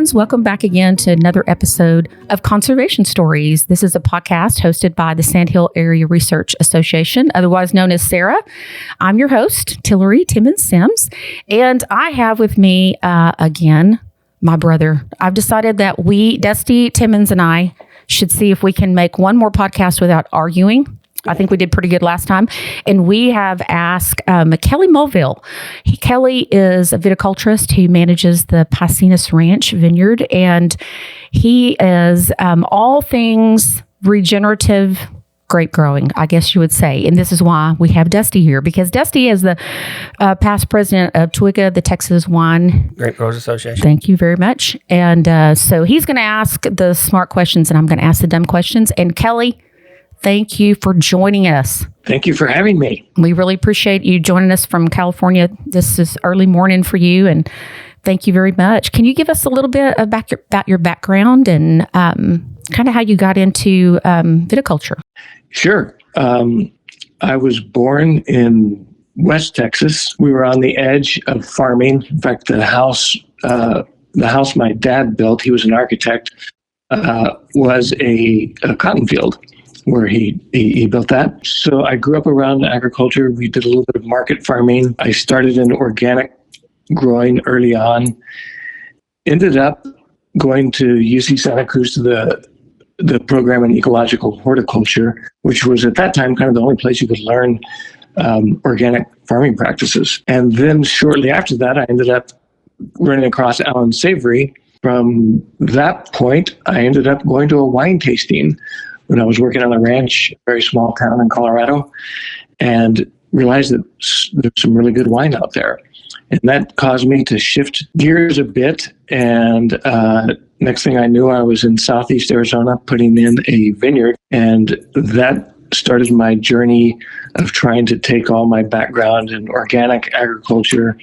friends. Welcome back again to another episode of Conservation Stories. This is a podcast hosted by the Sandhill Area Research Association, otherwise known as SARA. I'm your host, Tillery Timmons-Sims, and I have with me again my brother. I've decided that Dusty Timmons and I, should see if we can make one more podcast without arguing. I think we did pretty good last time. And we have asked Kelly Mulville. Kelly is a viticulturist who manages the Paicines Ranch vineyard, and he is all things regenerative grape growing, I guess you would say. And this is why we have Dusty here, because Dusty is the past president of TWIGA, the Texas Wine Grape Growers Association. Thank you very much. And so he's going to ask the smart questions, and I'm going to ask the dumb questions. And Kelly, thank you for joining us. Thank you for having me. We really appreciate you joining us from California. This is early morning for you, and thank you very much. Can you give us a little bit about your background and kind of how you got into viticulture? Sure. I was born in West Texas. We were on the edge of farming. In fact, the house my dad built, he was an architect, was a cotton field where he built that. So I grew up around agriculture. We did a little bit of market farming. I started in organic growing early on. Ended up going to UC Santa Cruz to the program in ecological horticulture, which was at that time kind of the only place you could learn organic farming practices. And then shortly after that, I ended up running across Alan Savory. From that point, I ended up going to a wine tasting when I was working on a ranch, a very small town in Colorado, and realized that there's some really good wine out there. And that caused me to shift gears a bit. And next thing I knew, I was in Southeast Arizona putting in a vineyard. And that started my journey of trying to take all my background in organic agriculture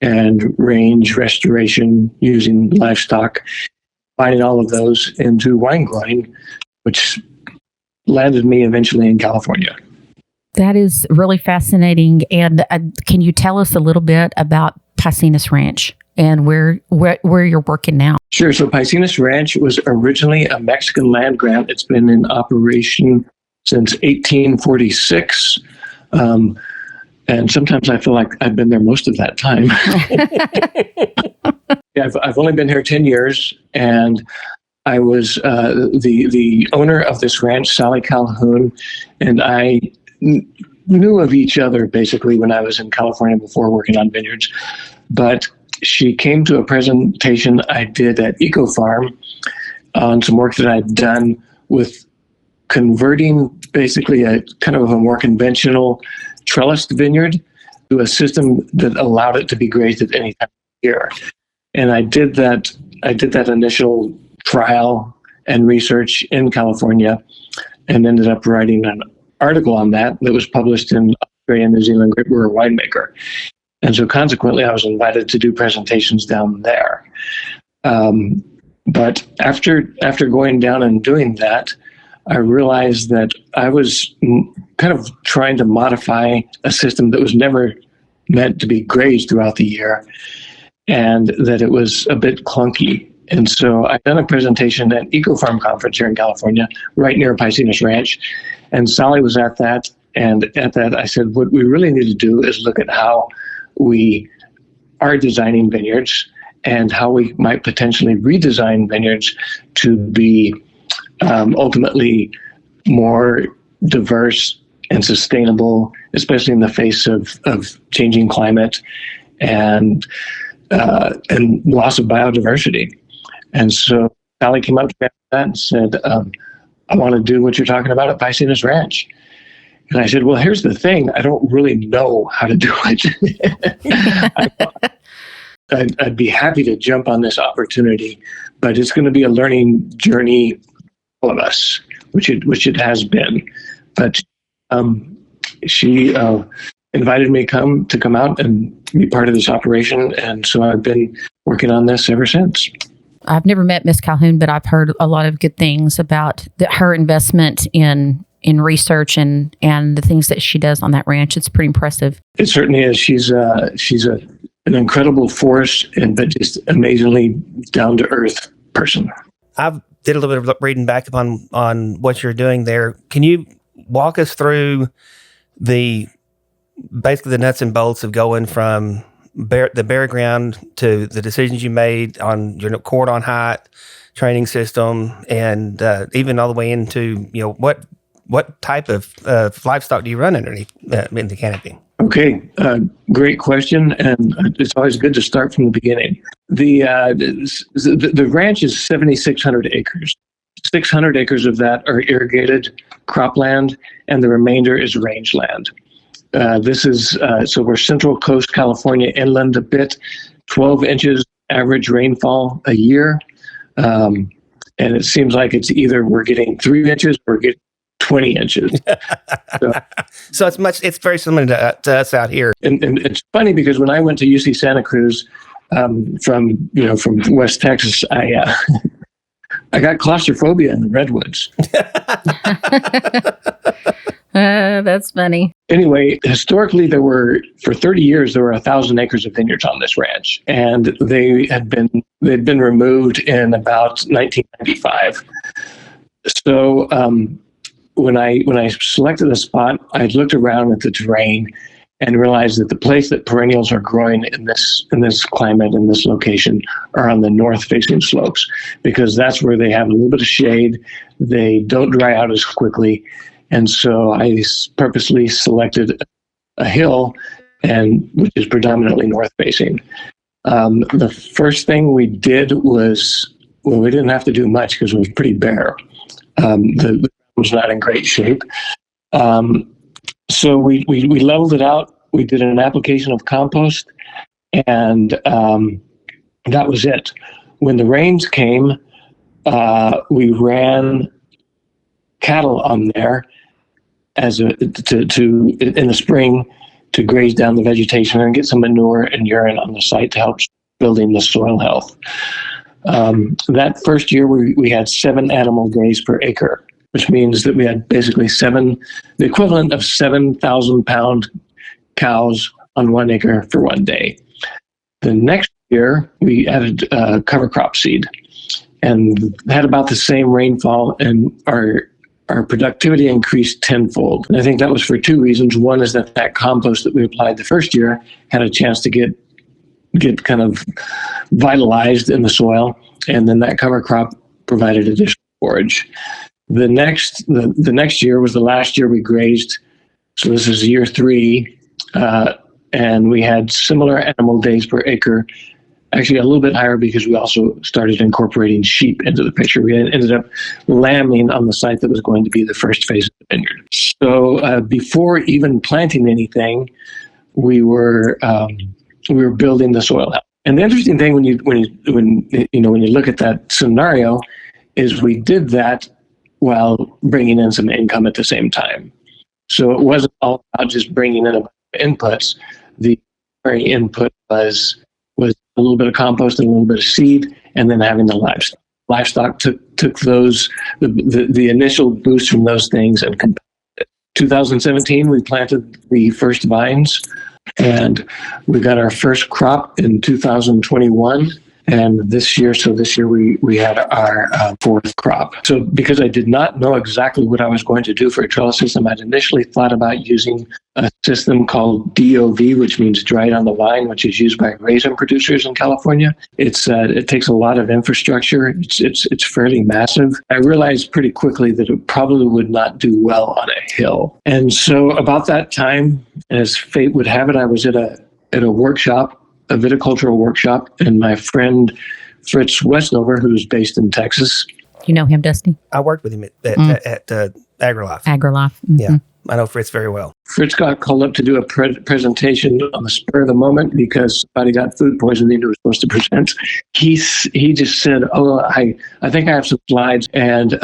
and range restoration using livestock, finding all of those into wine growing, which landed me eventually in California. That is really fascinating. And can you tell us a little bit about Paicines Ranch and where you're working now? Sure. So Paicines Ranch was originally a Mexican land grant. It's been in operation since 1846. And sometimes I feel like I've been there most of that time. Yeah, I've only been here 10 years, and I was the owner of this ranch, Sally Calhoun, and I knew of each other basically when I was in California before working on vineyards. But she came to a presentation I did at Eco Farm on some work that I'd done with converting basically a kind of a more conventional trellised vineyard to a system that allowed it to be grazed at any time of year. And I did that initial trial and research in California and ended up writing an article on that was published in Australia and New Zealand Grape Brewer Winemaker. And so consequently, I was invited to do presentations down there. But after going down and doing that, I realized that I was kind of trying to modify a system that was never meant to be grazed throughout the year, and that it was a bit clunky. And so I've done a presentation at Eco Farm Conference here in California, right near Paicines Ranch. And Sally was at that. And at that, I said, what we really need to do is look at how we are designing vineyards and how we might potentially redesign vineyards to be ultimately more diverse and sustainable, especially in the face of changing climate and loss of biodiversity. And so Sally came up to me after that and said, I want to do what you're talking about at Paicines Ranch. And I said, well, here's the thing. I don't really know how to do it. I'd be happy to jump on this opportunity, but it's going to be a learning journey for all of us, which it has been. But she invited me to come out and be part of this operation. And so I've been working on this ever since. I've never met Miss Calhoun, but I've heard a lot of good things about her investment in research and the things that she does on that ranch. It's pretty impressive. It certainly is. She's a an incredible force, but just amazingly down to earth person. I've did a little bit of reading back on what you're doing there. Can you walk us through basically the nuts and bolts of going from the bare ground to the decisions you made on your cordon height, training system, and even all the way into, what type of livestock do you run underneath in the canopy? Okay, great question, and it's always good to start from the beginning. The ranch is 7,600 acres. 600 acres of that are irrigated cropland, and the remainder is rangeland. So we're Central Coast California, inland a bit, 12 inches average rainfall a year, and it seems like it's either we're getting 3 inches or we're getting 20 inches. So it's very similar to us out here. And it's funny because when I went to UC Santa Cruz from West Texas, I got claustrophobia in the redwoods. That's funny. Anyway, historically, for 30 years, there were 1,000 acres of vineyards on this ranch, and they'd been removed in about 1995. So when I selected a spot, I looked around at the terrain and realized that the place that perennials are growing in this climate, in this location, are on the north-facing slopes, because that's where they have a little bit of shade. They don't dry out as quickly. And so I purposely selected a hill, which is predominantly north-facing. The first thing we did was, we didn't have to do much because it was pretty bare. The ground was not in great shape. So we leveled it out. We did an application of compost, and that was it. When the rains came, we ran cattle on there in the spring to graze down the vegetation and get some manure and urine on the site to help building the soil health. That first year, we had 7 animal days per acre, which means that we had basically the equivalent of 7,000-pound cows on 1 acre for 1 day. The next year, we added cover crop seed and had about the same rainfall, and our productivity increased tenfold. And I think that was for 2 reasons. One is that compost that we applied the first year had a chance to get kind of vitalized in the soil, and then that cover crop provided additional forage. The next year was the last year we grazed, so this is year 3, and we had similar animal days per acre, actually a little bit higher because we also started incorporating sheep into the picture. We ended up lambing on the site that was going to be the first phase of the vineyard. So before even planting anything, we were building the soil health. And the interesting thing when you look at that scenario is we did that while bringing in some income at the same time. So it wasn't all about just bringing in inputs. The primary input was a little bit of compost and a little bit of seed, and then having the livestock. Livestock took those the initial boost from those things and compounded it. 2017, we planted the first vines, and we got our first crop in 2021. And this year we had our 4th crop. So because I did not know exactly what I was going to do for a trellis system, I'd initially thought about using a system called DOV, which means dried on the vine, which is used by raisin producers in California. It takes a lot of infrastructure. It's fairly massive. I realized pretty quickly that it probably would not do well on a hill. And so about that time, as fate would have it, I was at a workshop, a viticultural workshop, and my friend Fritz Westnover, who's based in Texas. You know him, Dusty? I worked with him at AgriLife. AgriLife. Mm-hmm. Yeah, I know Fritz very well. Fritz got called up to do a presentation on the spur of the moment because somebody got food poisoning who was supposed to present. He just said, I think I have some slides, and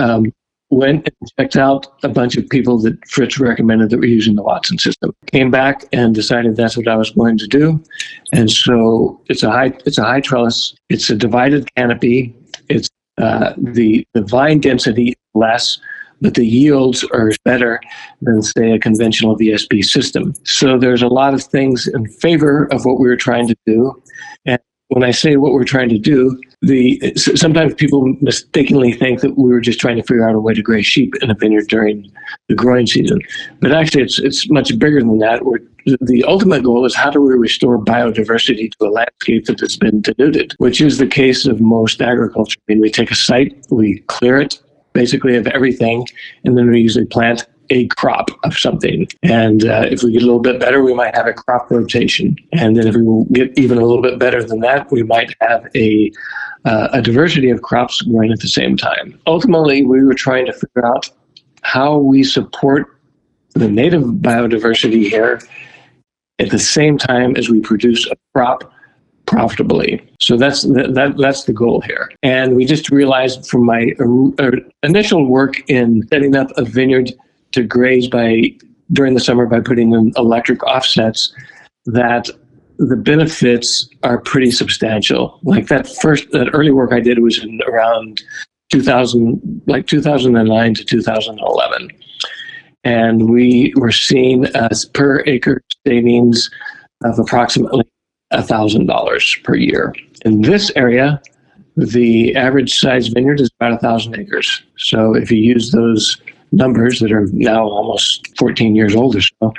went and checked out a bunch of people that Fritz recommended that were using the Watson system. Came back and decided that's what I was going to do. And so it's a high trellis. It's a divided canopy. It's the vine density less, but the yields are better than, say, a conventional VSP system. So there's a lot of things in favor of what we were trying to do. And when I say what we're trying to do, sometimes people mistakenly think that we were just trying to figure out a way to graze sheep in a vineyard during the growing season. But actually, it's much bigger than that. The ultimate goal is how do we restore biodiversity to a landscape that has been denuded, which is the case of most agriculture. I mean, we take a site, we clear it, basically of everything, and then we usually plant a crop of something. And if we get a little bit better, we might have a crop rotation. And then if we get even a little bit better than that, we might have a diversity of crops growing at the same time. Ultimately, we were trying to figure out how we support the native biodiversity here at the same time as we produce a crop profitably. So that's the goal here. And we just realized from my initial work in setting up a vineyard to graze during the summer by putting in electric offsets, that the benefits are pretty substantial. Like that early work I did was in around 2009 to 2011. And we were seeing per acre savings of approximately $1,000 per year. In this area, the average size vineyard is about 1,000 acres. So if you use those numbers that are now almost 14 years old or so,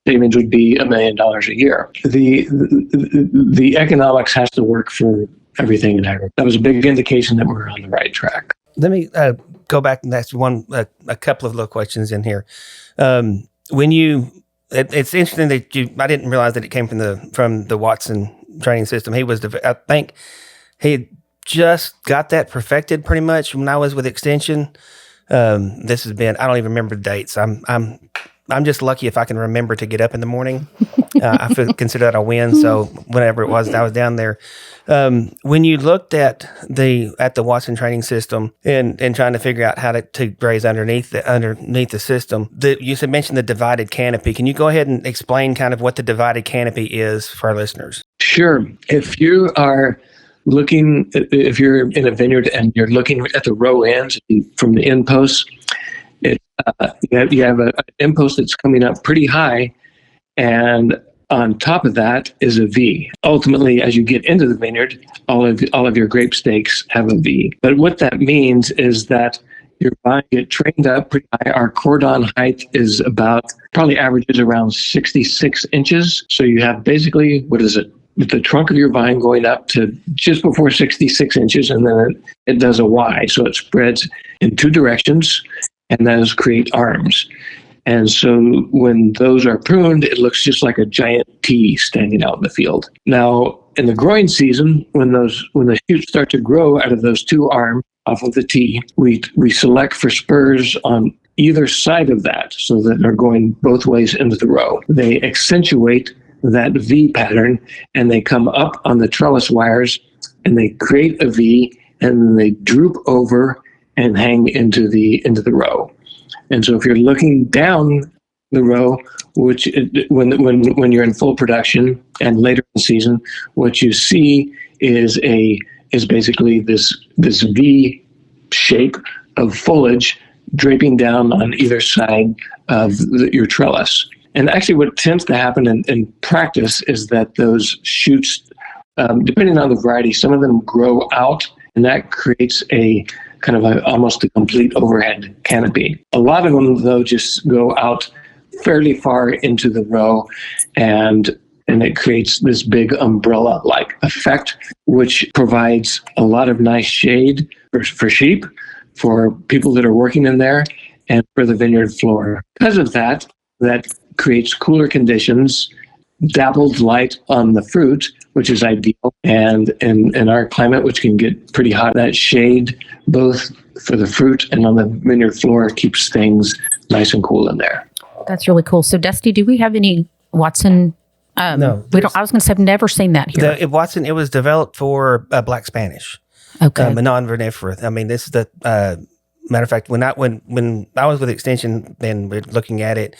savings would be $1 million a year. The economics has to work for everything in agriculture. That was a big indication that we're on the right track. Let me go back and ask a couple of little questions in here. It's interesting that I didn't realize that it came from the Watson training system. I think he had just got that perfected pretty much when I was with Extension. This has been, I don't even remember the dates. I'm just lucky if I can remember to get up in the morning. I consider that a win. So whenever it was, I was down there. When you looked at the Watson training system and trying to figure out how to graze underneath the system, you mentioned the divided canopy. Can you go ahead and explain kind of what the divided canopy is for our listeners? Sure. If you're in a vineyard and you're looking at the row ends from the end posts, you have an end post that's coming up pretty high, and on top of that is a V. Ultimately, as you get into the vineyard, all of your grape stakes have a V. But what that means is that your vine get trained up pretty high. Our cordon height is probably averages around 66 inches. So you have basically, the trunk of your vine going up to just before 66 inches, and then it does a Y. So it spreads in two directions, and those create arms. And so when those are pruned, it looks just like a giant T standing out in the field. Now, in the growing season, when the shoots start to grow out of those two arms off of the T, we select for spurs on either side of that so that they're going both ways into the row. They accentuate that V pattern, and they come up on the trellis wires, and they create a V, and then they droop over and hang into the row. And so if you're looking down the row, which when you're in full production and later in the season, what you see is basically this V shape of foliage draping down on either side of your trellis. And actually what tends to happen in practice is that those shoots, depending on the variety, some of them grow out, and that creates a kind of almost a complete overhead canopy. A lot of them, though, just go out fairly far into the row, and it creates this big umbrella-like effect, which provides a lot of nice shade for sheep, for people that are working in there, and for the vineyard floor. Because of that creates cooler conditions, dappled light on the fruit, which is ideal. And in our climate, which can get pretty hot, that shade, both for the fruit and on the vineyard floor, keeps things nice and cool in there. That's really cool. So, Dusty, do we have any Watson? No. We don't. I was going to say I've never seen that here. Watson, it was developed for Black Spanish. Okay. A non-vinifera. I mean, this is the matter of fact, when I was with Extension and we're looking at it,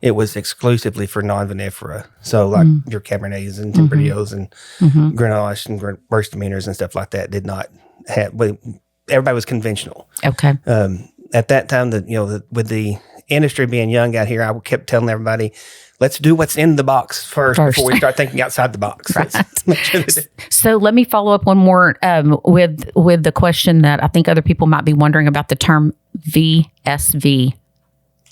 it was exclusively for non-vinifera. So like your Cabernets and Tempranillos and Grenache and Gewürztraminers and stuff like that did not have, everybody was conventional. Okay. at that time, with the industry being young out here, I kept telling everybody, let's do what's in the box first. Before we start thinking outside the box. Right. So let me follow up one more with the question that I think other people might be wondering about the term VSV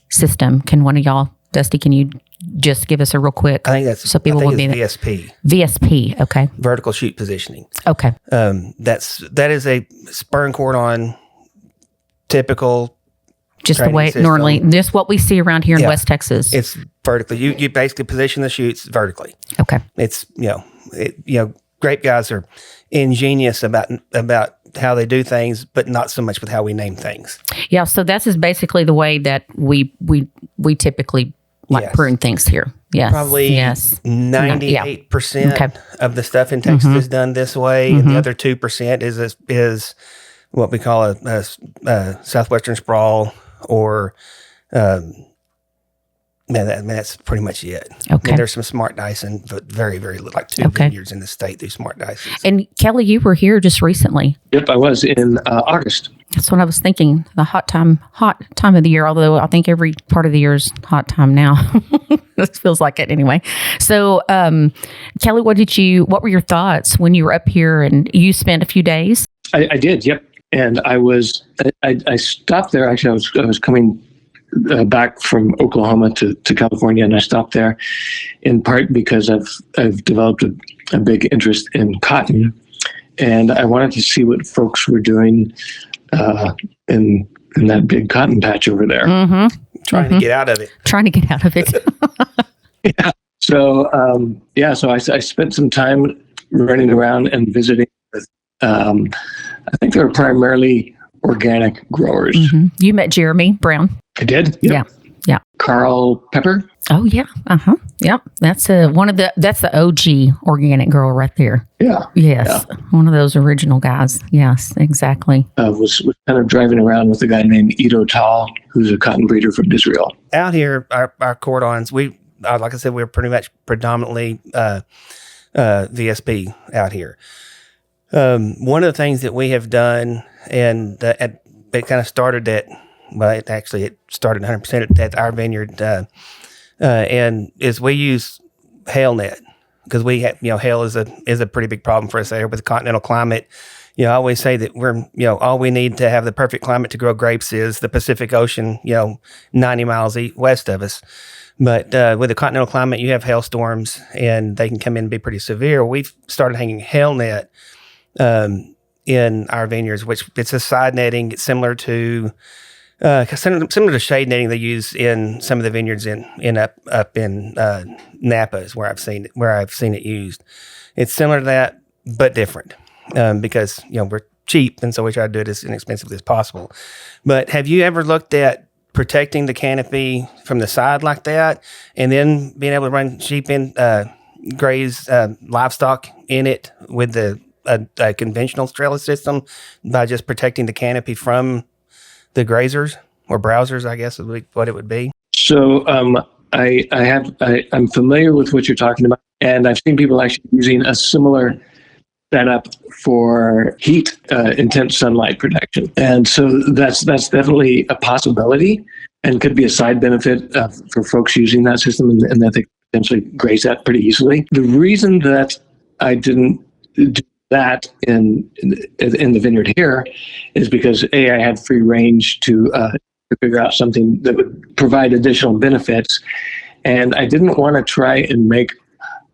system. Can one of y'all, Dusty, can you just give us a real quick? I think that's so people will be VSP. VSP, okay. Vertical shoot positioning. Okay. That is a spur and cordon typical. Just the way it normally, just what we see around here in West Texas. It's vertically. You basically position the chutes vertically. Okay. It's grape guys are ingenious about how they do things, but not so much with how we name things. Yeah. So that's is basically the way that we typically prune things here. Yes. Probably 98% of the stuff in Texas is done this way, and the other 2% is what we call a southwestern sprawl. Or, that's pretty much it. Okay. And there's some smart dicing, but very, very little, like 2 vineyards in the state do smart dicing. And Kelly, you were here just recently. Yep, I was in August. That's what I was thinking. The hot time of the year. Although I think every part of the year is hot time now. It feels like it anyway. So, Kelly, what were your thoughts when you were up here and you spent a few days? I did. Yep. And I stopped there. Actually, I was coming back from Oklahoma to California, and I stopped there in part because I've developed a big interest in cotton, and I wanted to see what folks were doing in that big cotton patch over there. Mm-hmm. Trying to get out of it. Yeah. So so I spent some time running around and visiting with. I think they were primarily organic growers. Mm-hmm. You met Jeremy Brown. I did. Yep. Yeah. Carl Pepper. Oh yeah. Yep. That's that's the OG organic grower right there. Yeah. Yes. Yeah. One of those original guys. Yes, exactly. Was kind of driving around with a guy named Ido Tal, who's a cotton breeder from Israel. Out here, our cordons, like I said, we're pretty much predominantly VSP out here. One of the things that we have done, and it kind of started it started 100% at our vineyard, and is we use hail net because we have, hail is a pretty big problem for us there with the continental climate. I always say that we're, all we need to have the perfect climate to grow grapes is the Pacific Ocean, 90 miles west of us. But with the continental climate, you have hailstorms and they can come in and be pretty severe. We've started hanging hail net in our vineyards, which it's a side netting. It's similar to shade netting they use in some of the vineyards up in Napa is where I've seen it used. It's similar to that, but different because we're cheap, and so we try to do it as inexpensively as possible. But have you ever looked at protecting the canopy from the side like that, and then being able to run sheep in, graze livestock in it with a conventional trellis system by just protecting the canopy from the grazers or browsers, I guess is what it would be? So I'm familiar with what you're talking about, and I've seen people actually using a similar setup for heat, intense sunlight protection. And so that's definitely a possibility and could be a side benefit for folks using that system, and that they potentially graze that pretty easily. The reason that I didn't do that in the vineyard here is because I had free range to figure out something that would provide additional benefits, and I didn't want to try and make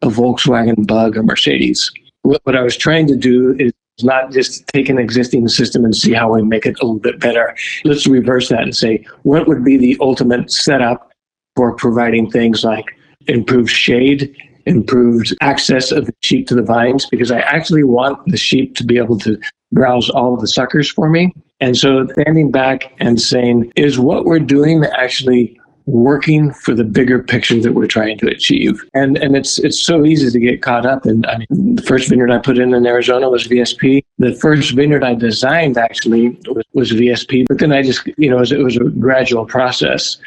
a Volkswagen Bug or Mercedes. What I was trying to do is not just take an existing system and see how we make it a little bit better. Let's reverse that and say, what would be the ultimate setup for providing things like improved shade, improved access of the sheep to the vines, because I actually want the sheep to be able to browse all of the suckers for me. And so standing back and saying, is what we're doing actually working for the bigger picture that we're trying to achieve? And it's so easy to get caught up in. I mean, the first vineyard I put in Arizona was VSP. The first vineyard I designed actually was VSP, but then I just, it was a gradual process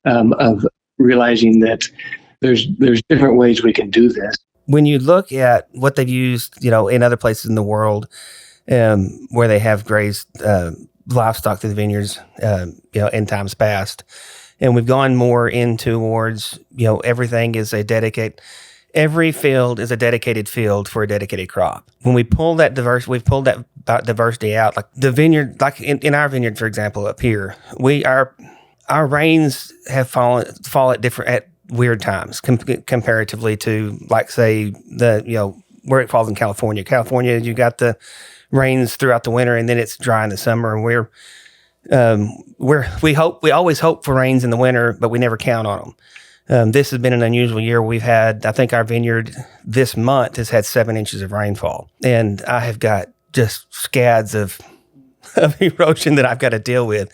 of realizing that there's different ways we can do this. When you look at what they've used, in other places in the world where they have grazed livestock to the vineyards, in times past. And we've gone more in towards, everything is every field is a dedicated field for a dedicated crop. When we pull that we've pulled that diversity out, like the vineyard, like in our vineyard, for example, up here, our rains have fall at weird times comparatively to, like, say, where it falls in California. California, you got the rains throughout the winter and then it's dry in the summer, and we always hope for rains in the winter, but we never count on them. This has been an unusual year. I think our vineyard this month has had 7 inches of rainfall, and I have got just scads of erosion that I've got to deal with.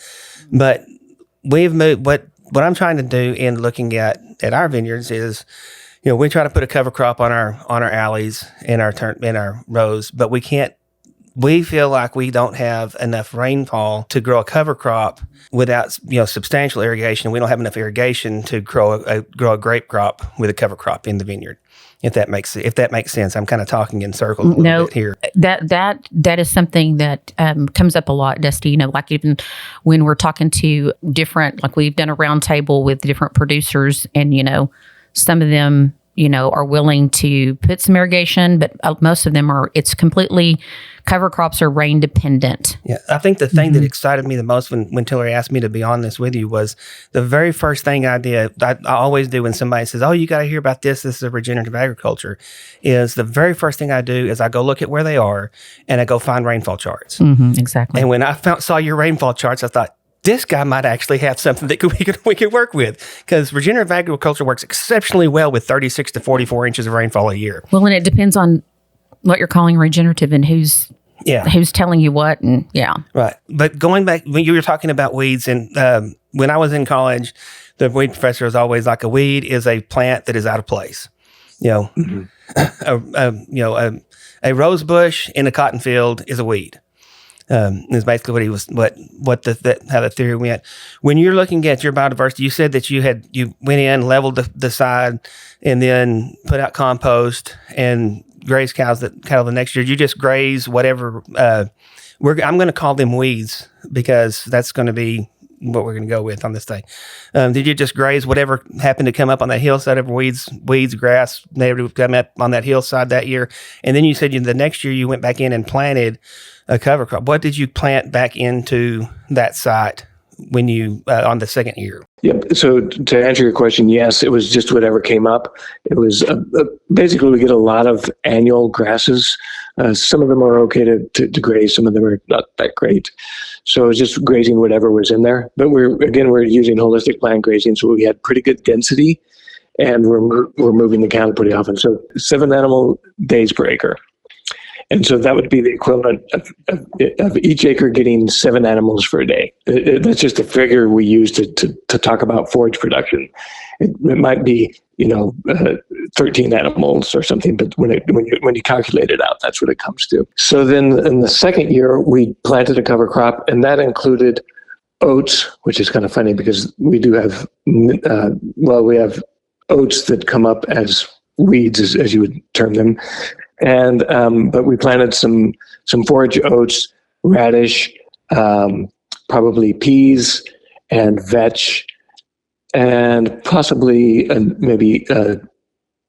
But we've moved. What I'm trying to do in looking at our vineyards is, we try to put a cover crop on our alleys in our rows, but we can't. We feel like we don't have enough rainfall to grow a cover crop without, substantial irrigation. We don't have enough irrigation to grow a grape crop with a cover crop in the vineyard. If that makes sense, I'm kind of talking in circles a little bit here. That is something that comes up a lot, Dusty. Like even when we're talking to different, like we've done a round table with different producers, and some of them are willing to put some irrigation, but most of them it's completely cover crops are rain dependent. Yeah. I think the thing that excited me the most when Tillery asked me to be on this with you was the very first thing I did. I always do when somebody says, "Oh, you got to hear about this. This is a regenerative agriculture," is the very first thing I do is I go look at where they are and I go find rainfall charts. Mm-hmm, exactly. And when I saw your rainfall charts, I thought, this guy might actually have something that we could work with, because regenerative agriculture works exceptionally well with 36 to 44 inches of rainfall a year. Well, and it depends on what you're calling regenerative and who's telling you what, and right. But going back, when you were talking about weeds, and when I was in college, the weed professor was always like, a weed is a plant that is out of place. Mm-hmm. A rose bush in a cotton field is a weed. Is basically how the theory went. When you're looking at your biodiversity, you said that you went in, leveled the side, and then put out compost and grazed cattle the next year. You just graze whatever. I'm going to call them weeds, because that's going to be what we're going to go with on this thing. Did you just graze whatever happened to come up on that hillside of weeds, grass, native come up on that hillside that year? And then you said the next year you went back in and planted a cover crop. What did you plant back into that site when you on the second year? Yep. So to answer your question, yes, it was just whatever came up. It was basically, we get a lot of annual grasses. Some of them are okay to graze. Some of them are not that great. So it was just grazing whatever was in there. But we're using holistic plant grazing, so we had pretty good density, and we're moving the cattle pretty often. So 7 animal days per acre. And so that would be the equivalent of each acre getting 7 animals for a day. That's just a figure we use to talk about forage production. It might be 13 animals or something, but when you calculate it out, that's what it comes to. So then in the second year, we planted a cover crop, and that included oats, which is kind of funny because we do have we have oats that come up as weeds, as you would term them. And but we planted some forage oats, radish, probably peas, and vetch, and possibly maybe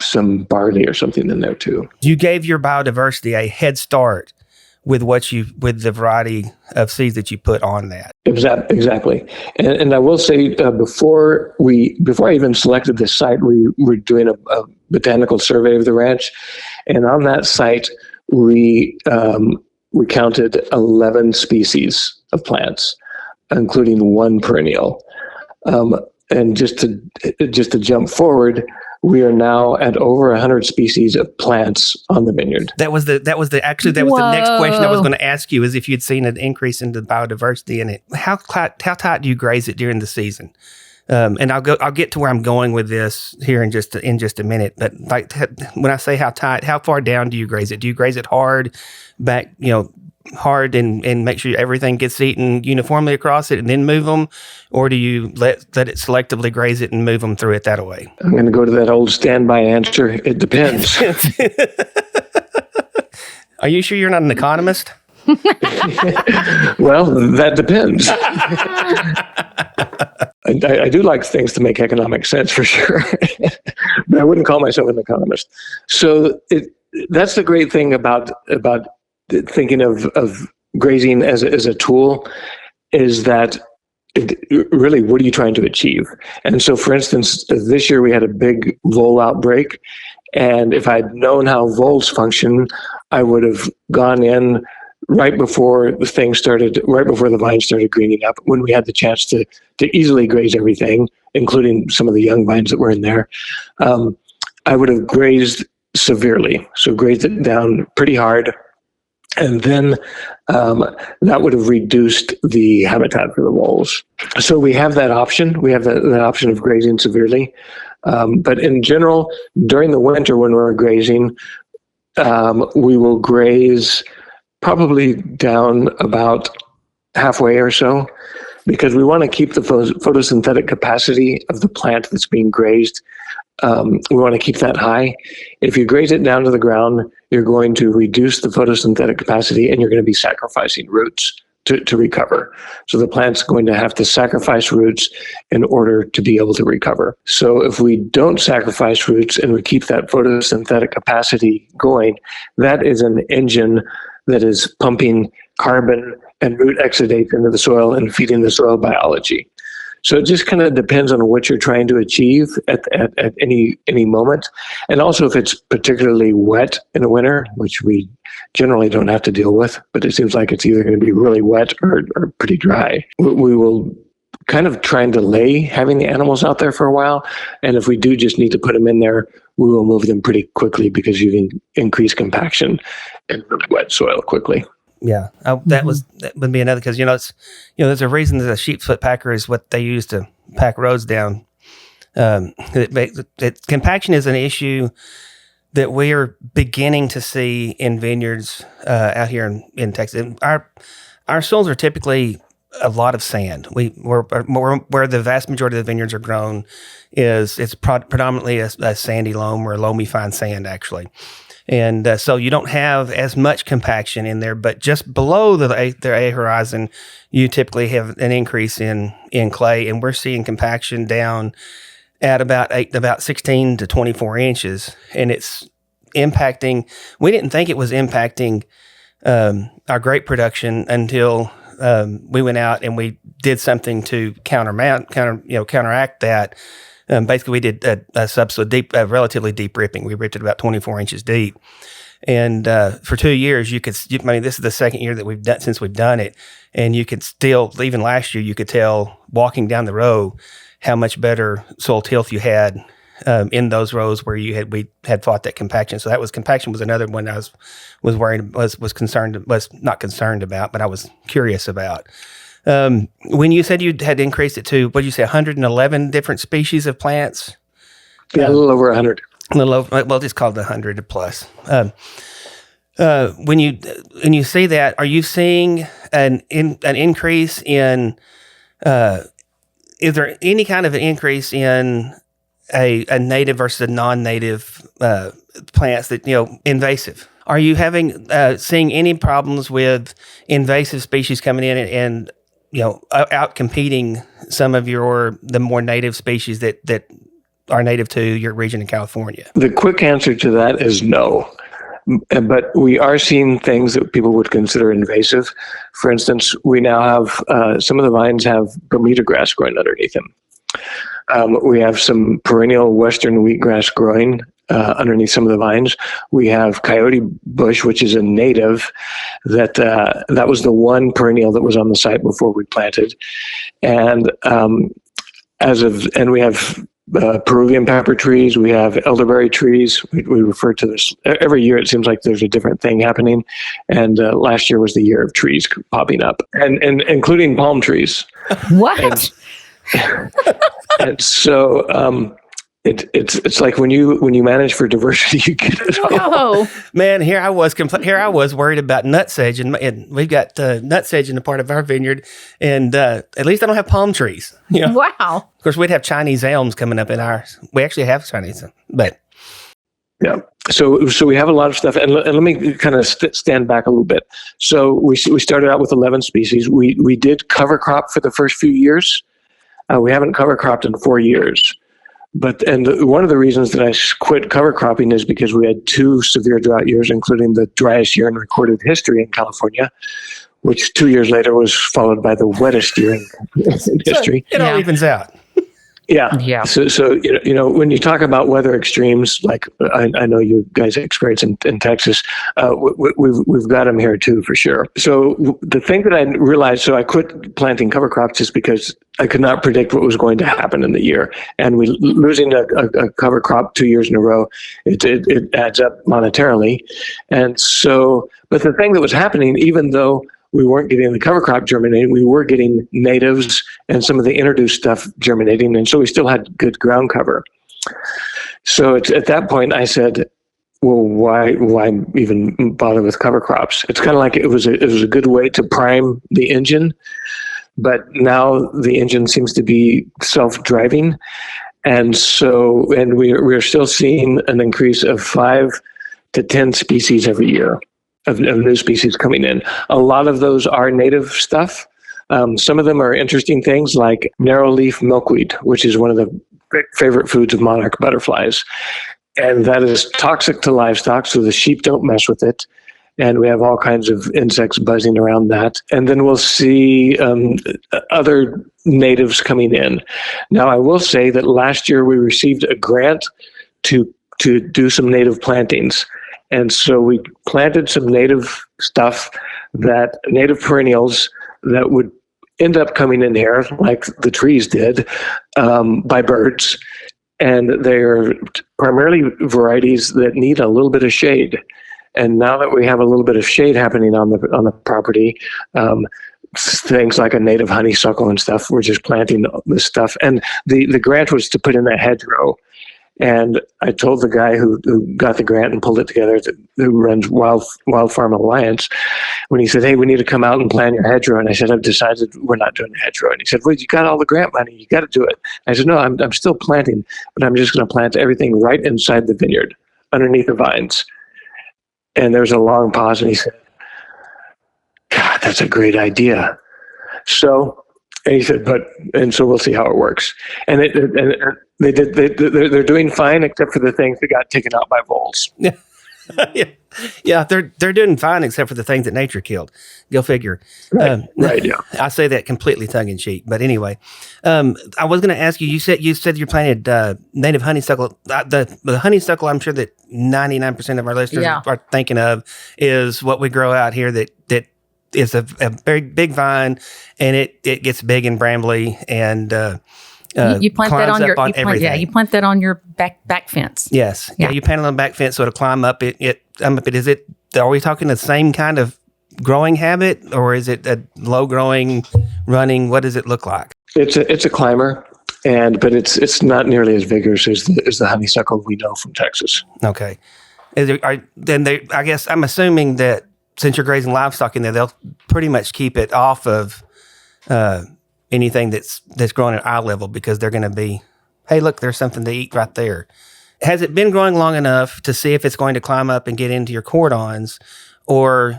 some barley or something in there too. You gave your biodiversity a head start with with the variety of seeds that you put on that. Exactly. And I will say, before I even selected this site, we were doing a botanical survey of the ranch. And on that site, we counted 11 species of plants, including 1 perennial. And just to jump forward, we are now at over 100 species of plants on the vineyard. That was the next question I was going to ask you, is if you'd seen an increase in the biodiversity in it. How tight do you graze it during the season? And I'll get to where I'm going with this here in just a minute. But like when I say how tight, how far down do you graze it? Do you graze it hard back, hard and make sure everything gets eaten uniformly across it and then move them? Or do you let it selectively graze it and move them through it that way? I'm going to go to that old standby answer. It depends. Are you sure you're not an economist? Well, that depends. I do like things to make economic sense for sure, but I wouldn't call myself an economist. So that's the great thing about thinking of grazing as a tool, is that really, what are you trying to achieve? And so, for instance, this year we had a big vole outbreak, and if I'd known how voles function, I would have gone in right before the vines started greening up, when we had the chance to easily graze everything, including some of the young vines that were in there. I would have grazed severely, so grazed it down pretty hard. And then that would have reduced the habitat for the voles. So we have that option. We have that option of grazing severely. But in general, during the winter when we're grazing, we will graze probably down about halfway or so, because we want to keep the photosynthetic capacity of the plant that's being grazed. We want to keep that high. If you graze it down to the ground, you're going to reduce the photosynthetic capacity, and you're going to be sacrificing roots to recover. So the plant's going to have to sacrifice roots in order to be able to recover. So if we don't sacrifice roots and we keep that photosynthetic capacity going, that is an engine that is pumping carbon and root exudates into the soil and feeding the soil biology. So it just kind of depends on what you're trying to achieve at any moment. And also if it's particularly wet in the winter, which we generally don't have to deal with, but it seems like it's either going to be really wet or pretty dry. We will kind of try and delay having the animals out there for a while. And if we do just need to put them in there, we will move them pretty quickly, because you can increase compaction in wet soil quickly. Yeah, that would be another, because there's a reason that a sheep foot packer is what they use to pack roads down. Compaction is an issue that we are beginning to see in vineyards out here in Texas. Our soils are typically a lot of sand. We're where the vast majority of the vineyards are grown it's predominantly a sandy loam, or a loamy fine sand actually. And so you don't have as much compaction in there, but just below the A horizon, you typically have an increase in clay, and we're seeing compaction down at about 16 to 24 inches, and it's impacting. We didn't think it was impacting our grape production until we went out and we did something to counteract that. Basically, we did a relatively deep ripping. We ripped it about 24 inches deep. And for 2 years, this is the second year that we've done it. And you could still, even last year, you could tell walking down the row how much better soil tilth you had in those rows where we had fought that compaction. So compaction was another one I was not concerned about, but I was curious about. When you said you had increased it to, what did you say, 111 different species of plants? Yeah, a little over 100. A little over, well, just call it 100 plus. When you see that, are you seeing an increase in? Is there any kind of an increase in a native versus a non-native plants that invasive? Are you seeing any problems with invasive species coming in and out competing some of the more native species that are native to your region in California? The quick answer to that is no. But we are seeing things that people would consider invasive. For instance, we now have some of the vines have Bermuda grass growing underneath them. We have some perennial western wheatgrass growing underneath some of the vines. We have coyote bush, which is a native that was the one perennial that was on the site before we planted. And we have Peruvian pepper trees. We have elderberry trees. We refer to this every year. It seems like there's a different thing happening. And last year was the year of trees popping up, and including palm trees. What? And so it's like when you manage for diversity, you get it all. Whoa. Man, here I was worried about nutsedge, and we've got nutsedge in a part of our vineyard, and at least I don't have palm trees. Wow. Of course, we'd have Chinese elms coming up in ours. We actually have Chinese, but Yeah. So we have a lot of stuff, and let me kind of stand back a little bit. So we started out with 11 species. We did cover crop for the first few years. We haven't cover cropped in 4 years. And one of the reasons that I quit cover cropping is because we had 2 severe drought years, including the driest year in recorded history in California, which 2 years later was followed by the wettest year in history. So it all evens out. Yeah. So when you talk about weather extremes, like I know you guys experience in Texas, we've got them here too for sure. So the thing that I realized, so I quit planting cover crops just because I could not predict what was going to happen in the year, and losing a cover crop 2 years in a row, it adds up monetarily, and so. But the thing that was happening, even though we weren't getting the cover crop germinating, we were getting natives and some of the introduced stuff germinating, and so we still had good ground cover. So at that point, I said, well, why even bother with cover crops? It's kind of like it was a good way to prime the engine, but now the engine seems to be self-driving, and we're still seeing an increase of 5 to 10 species every year. Of new species coming in. A lot of those are native stuff. Some of them are interesting things like narrow leaf milkweed, which is one of the favorite foods of monarch butterflies. And that is toxic to livestock, so the sheep don't mess with it. And we have all kinds of insects buzzing around that. And then we'll see other natives coming in. Now, I will say that last year we received a grant to do some native plantings. And so we planted some native stuff, native perennials that would end up coming in here, like the trees did, by birds. And they're primarily varieties that need a little bit of shade. And now that we have a little bit of shade happening on the property, things like a native honeysuckle and stuff, we're just planting this stuff. And the grant was to put in a hedgerow. And I told the guy who got the grant and pulled it together, who runs Wild Farm Alliance, when he said, hey, we need to come out and plan your hedgerow. And I said, I've decided we're not doing a hedgerow. And he said, well, you got all the grant money. You got to do it. I said, no, I'm still planting, but I'm just going to plant everything right inside the vineyard, underneath the vines. And there was a long pause, and he said, God, that's a great idea. And he said, so we'll see how it works. And they're doing fine, except for the things that got taken out by voles. Yeah, they're doing fine, except for the things that nature killed. Go figure. Right. Yeah. I say that completely tongue in cheek, but anyway, I was going to ask you. You said you planted native honeysuckle. The honeysuckle, I'm sure that 99% of our listeners are thinking of is what we grow out here. That is a very big vine, and it gets big and brambly, and you plant that on everything. You plant that on your back fence. Yes, yeah. You plant it on the back fence, so it'll climb up. Are we talking the same kind of growing habit, or is it a low growing, running? What does it look like? It's a climber, but it's not nearly as vigorous as the honeysuckle we know from Texas. Okay, I guess I'm assuming that, since you're grazing livestock in there, they'll pretty much keep it off of anything that's growing at eye level, because they're going to be, hey, look, there's something to eat right there. Has it been growing long enough to see if it's going to climb up and get into your cordons, or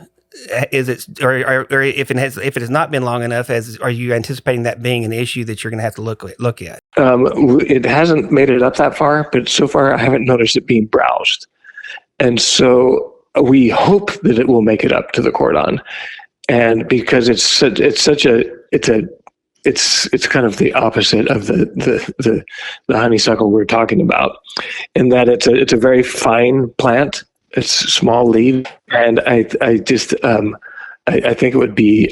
is it, or if it has not been long enough, are you anticipating that being an issue that you're going to have to look at? It hasn't made it up that far, but so far I haven't noticed it being browsed, and so we hope that it will make it up to the cordon, and because it's kind of the opposite of the honeysuckle we're talking about, in that it's a very fine plant. It's small leaf, and I think it would be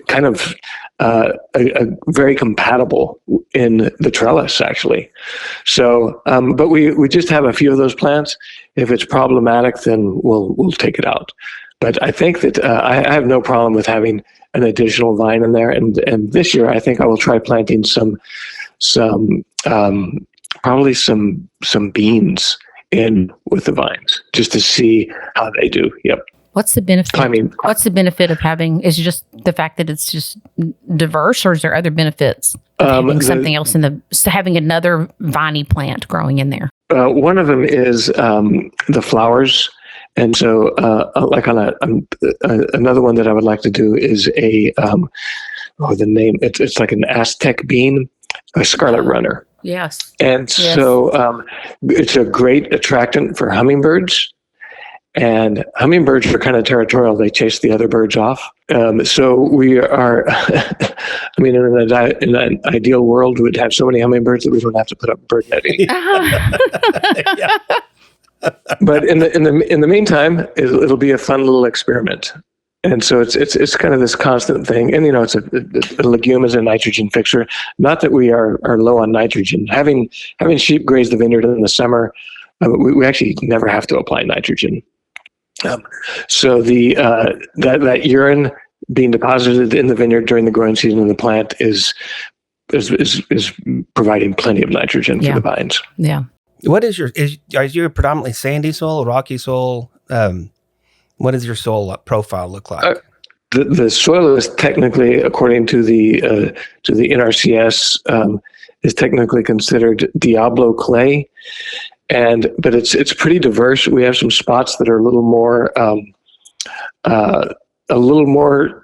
kind of a very compatible in the trellis, actually. So, but we just have a few of those plants. If it's problematic, then we'll take it out. But I think that I have no problem with having an additional vine in there. And this year, I think I will try planting some probably some beans in with the vines, just to see how they do. Yep. What's the benefit? What's the benefit of having? Is it just the fact that it's just diverse, or is there other benefits of having something else having another viney plant growing in there? One of them is the flowers. And so, like another one that I would like to do is the name, it's like an Aztec bean, a scarlet runner. Yes. And so it's a great attractant for hummingbirds. And hummingbirds are kind of territorial. They chase the other birds off. So we are, I mean, in an ideal world, we'd have so many hummingbirds that we don't have to put up bird netting. But in the meantime, it'll be a fun little experiment. And so it's kind of this constant thing. And, it's a legume is a nitrogen fixer. Not that we are low on nitrogen. Having sheep graze the vineyard in the summer, we actually never have to apply nitrogen. So that urine being deposited in the vineyard during the growing season of the plant is providing plenty of nitrogen for the vines. Yeah. What is are you predominantly sandy soil, rocky soil? What does your soil profile look like? The soil is technically, according to the NRCS, is technically considered Diablo clay. But it's pretty diverse. We have some spots that are a little more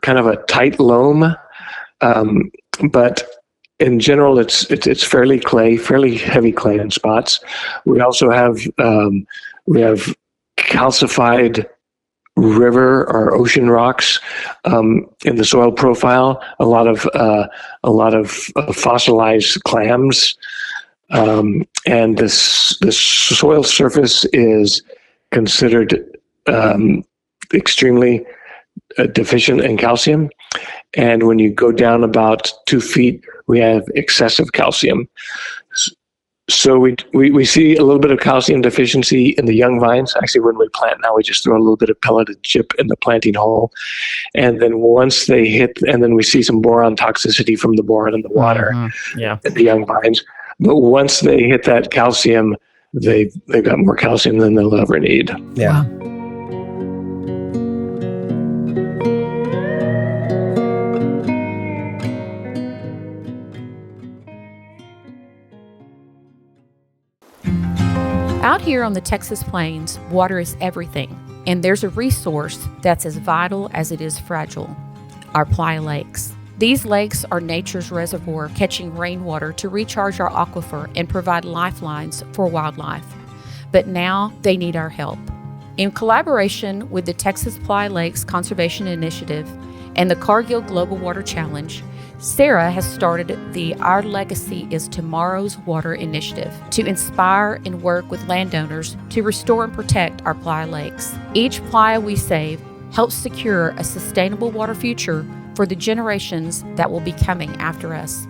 kind of a tight loam, but in general, it's fairly heavy clay in spots. We also have calcified river or ocean rocks in the soil profile. A lot of fossilized clams. And the soil surface is considered extremely deficient in calcium. And when you go down about 2 feet, we have excessive calcium. So we see a little bit of calcium deficiency in the young vines. Actually, when we plant now, we just throw a little bit of pelleted chip in the planting hole. And then once they hit, and then we see some boron toxicity from the boron in the water in the young vines. But once they hit that calcium, they've got more calcium than they'll ever need. Yeah. Wow. Out here on the Texas plains, water is everything, and there's a resource that's as vital as it is fragile: our playa lakes. These lakes are nature's reservoir, catching rainwater to recharge our aquifer and provide lifelines for wildlife. But now they need our help. In collaboration with the Texas Playa Lakes Conservation Initiative and the Cargill Global Water Challenge, Sarah has started the Our Legacy is Tomorrow's Water initiative to inspire and work with landowners to restore and protect our playa lakes. Each playa we save helps secure a sustainable water future for the generations that will be coming after us.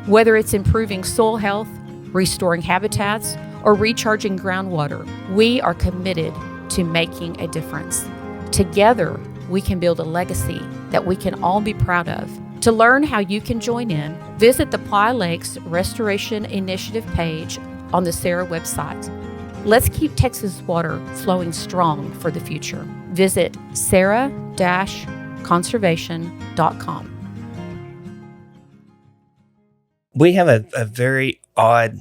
Whether it's improving soil health, restoring habitats, or recharging groundwater, we are committed to making a difference. Together, we can build a legacy that we can all be proud of. To learn how you can join in, visit the Playa Lakes Restoration Initiative page on the Sarah website. Let's keep Texas water flowing strong for the future. Visit sarah-conservation.com. We have a very odd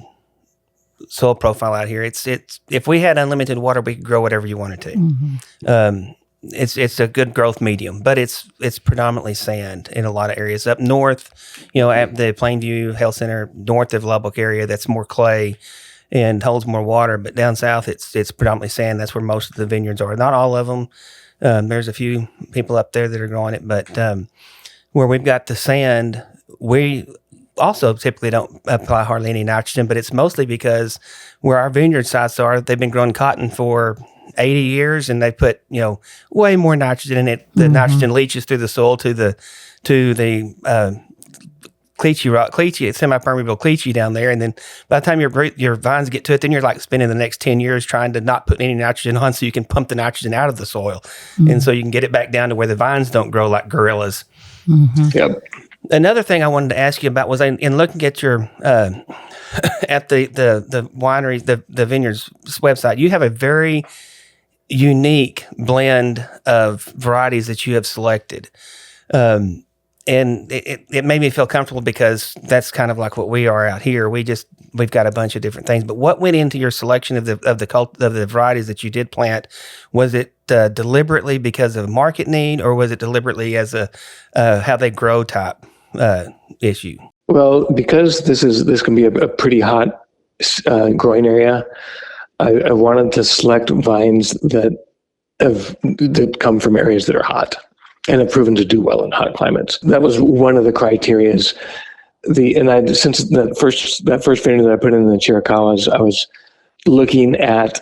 soil profile out here. It's if we had unlimited water, we could grow whatever you wanted to. Mm-hmm. It's a good growth medium, but it's predominantly sand in a lot of areas. Up north, at the Plainview Health Center, north of Lubbock area, that's more clay and holds more water. But down south, it's predominantly sand. That's where most of the vineyards are. Not all of them. There's a few people up there that are growing it, but where we've got the sand, we also typically don't apply hardly any nitrogen, but it's mostly because where our vineyard sites are, they've been growing cotton for 80 years and they put, way more nitrogen in it. The nitrogen leaches through the soil to the cleachy, semi-permeable cleachy down there. And then by the time your vines get to it, then you're like spending the next 10 years trying to not put any nitrogen on so you can pump the nitrogen out of the soil. And so you can get it back down to where the vines don't grow like gorillas. Yep. Another thing I wanted to ask you about was in looking at your at the winery, the vineyard's website, you have a very unique blend of varieties that you have selected. And it made me feel comfortable because that's kind of like what we are out here. We just we've got a bunch of different things. But what went into your selection of the varieties that you did plant? Was it deliberately because of market need, or was it deliberately as a how they grow type issue? Well, because this can be a pretty hot growing area, I wanted to select vines that come from areas that are hot and have proven to do well in hot climates. That was one of the criterias. Since that first vineyard that I put in the Chiricahuas, I was looking at.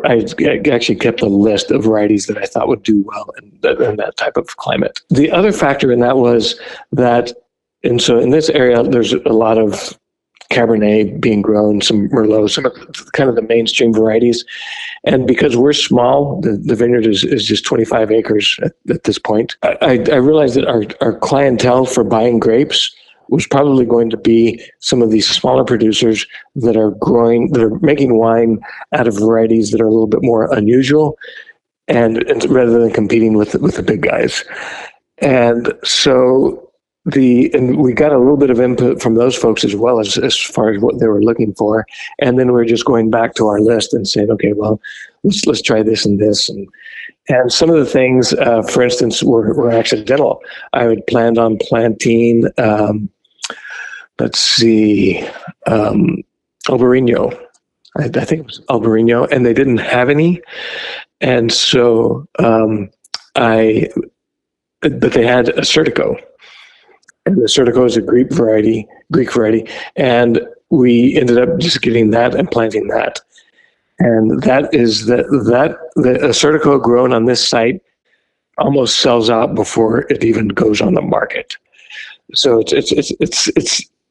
I actually kept a list of varieties that I thought would do well in that type of climate. The other factor in that was that, and so in this area, there's a lot of Cabernet being grown, some Merlot, some of kind of the mainstream varieties. And because we're small, the vineyard is just 25 acres at this point. I realized that our clientele for buying grapes was probably going to be some of these smaller producers that are making wine out of varieties that are a little bit more unusual, and rather than competing with the big guys. And so we got a little bit of input from those folks as well as far as what they were looking for. And then we're just going back to our list and saying, okay, well, let's try this and this. And some of the things, for instance, were accidental. I had planned on planting, Albarino. I think it was Albarino, and they didn't have any. And so, but they had a Certico. And the Certico is a Greek variety, and we ended up just getting that and planting that. And that is the Certico grown on this site almost sells out before it even goes on the market. So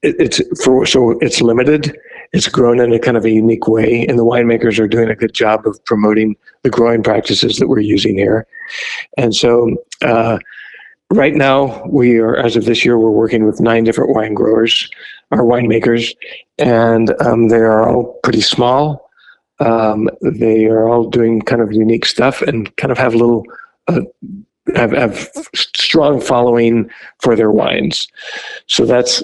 it's limited. It's grown in a kind of a unique way, and the winemakers are doing a good job of promoting the growing practices that we're using here. And so, right now, as of this year, we're working with 9 different wine growers, or winemakers, and they are all pretty small. They are all doing kind of unique stuff and kind of have have strong following for their wines. So that's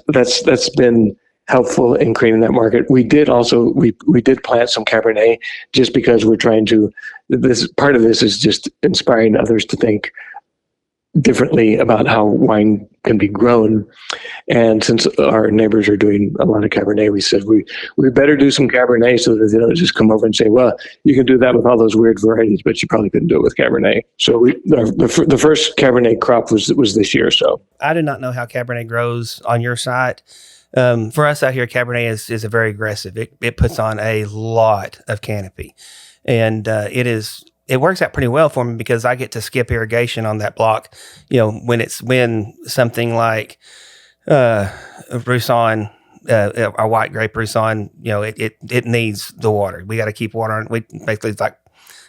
been helpful in creating that market. We did plant some Cabernet just because we're trying to. This part of this is just inspiring others to think differently about how wine can be grown. And since our neighbors are doing a lot of Cabernet, we said we better do some Cabernet so that they don't just come over and say, well, you can do that with all those weird varieties, but you probably couldn't do it with Cabernet. So the first Cabernet crop was this year. So I did not know how Cabernet grows on your site. For us out here, Cabernet is a very aggressive. It puts on a lot of canopy, and it works out pretty well for me because I get to skip irrigation on that block. When something like Roussanne, our white grape Roussanne, it needs the water. We got to keep watering. We basically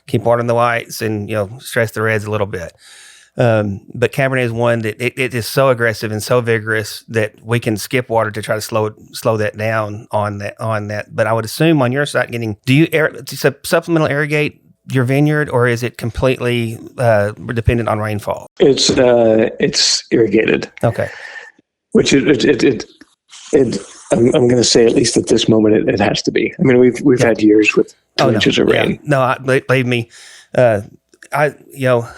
keep watering the whites and stress the reds a little bit. But Cabernet is one that it is so aggressive and so vigorous that we can skip water to try to slow that down on that. But I would assume on your site, do you supplemental irrigate your vineyard, or is it completely dependent on rainfall? It's irrigated. Okay. Which I'm going to say, at least at this moment, it has to be. I mean, we've had years with 2 inches of rain. Yeah. No, believe me, I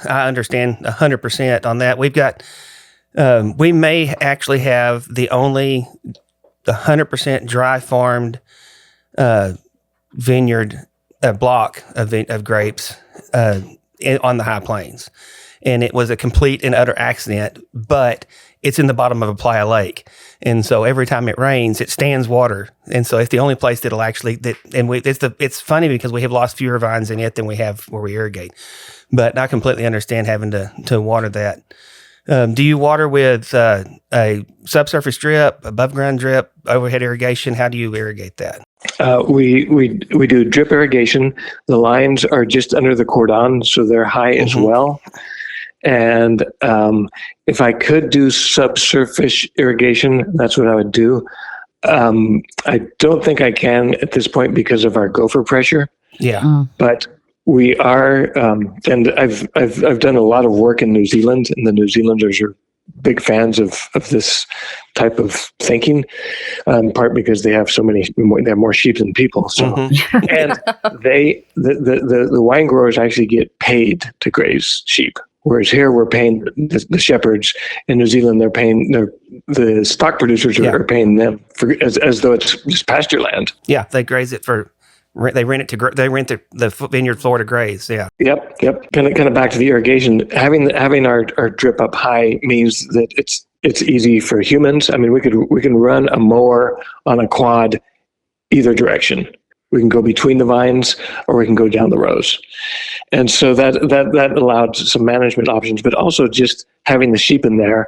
understand 100% on that. We've got we may actually have the only 100% dry farmed vineyard. A block of grapes on the high plains, and it was a complete and utter accident. But it's in the bottom of a playa lake, and so every time it rains, it stands water, and so it's the only place that'll actually it's funny because we have lost fewer vines in it than we have where we irrigate. But I completely understand having to water that. Do you water with a subsurface drip, above ground drip, overhead irrigation? How do you irrigate that? We do drip irrigation. The lines are just under the cordon, so they're high as well. And if I could do subsurface irrigation, that's what I would do. I don't think I can at this point because of our gopher pressure. Yeah, but we are, and I've done a lot of work in New Zealand, and the New Zealanders are big fans of this type of thinking, in part because they have more sheep than people. So, and the wine growers actually get paid to graze sheep. Whereas here we're paying the shepherds. In New Zealand, the stock producers are paying them as though it's just pasture land. Yeah, they graze it they rent the vineyard floor to graze. Yeah. Yep. Kind of back to the irrigation. Having our drip up high means that it's easy for humans. I mean, we can run a mower on a quad either direction. We can go between the vines or we can go down the rows. And so that allowed some management options, but also just having the sheep in there,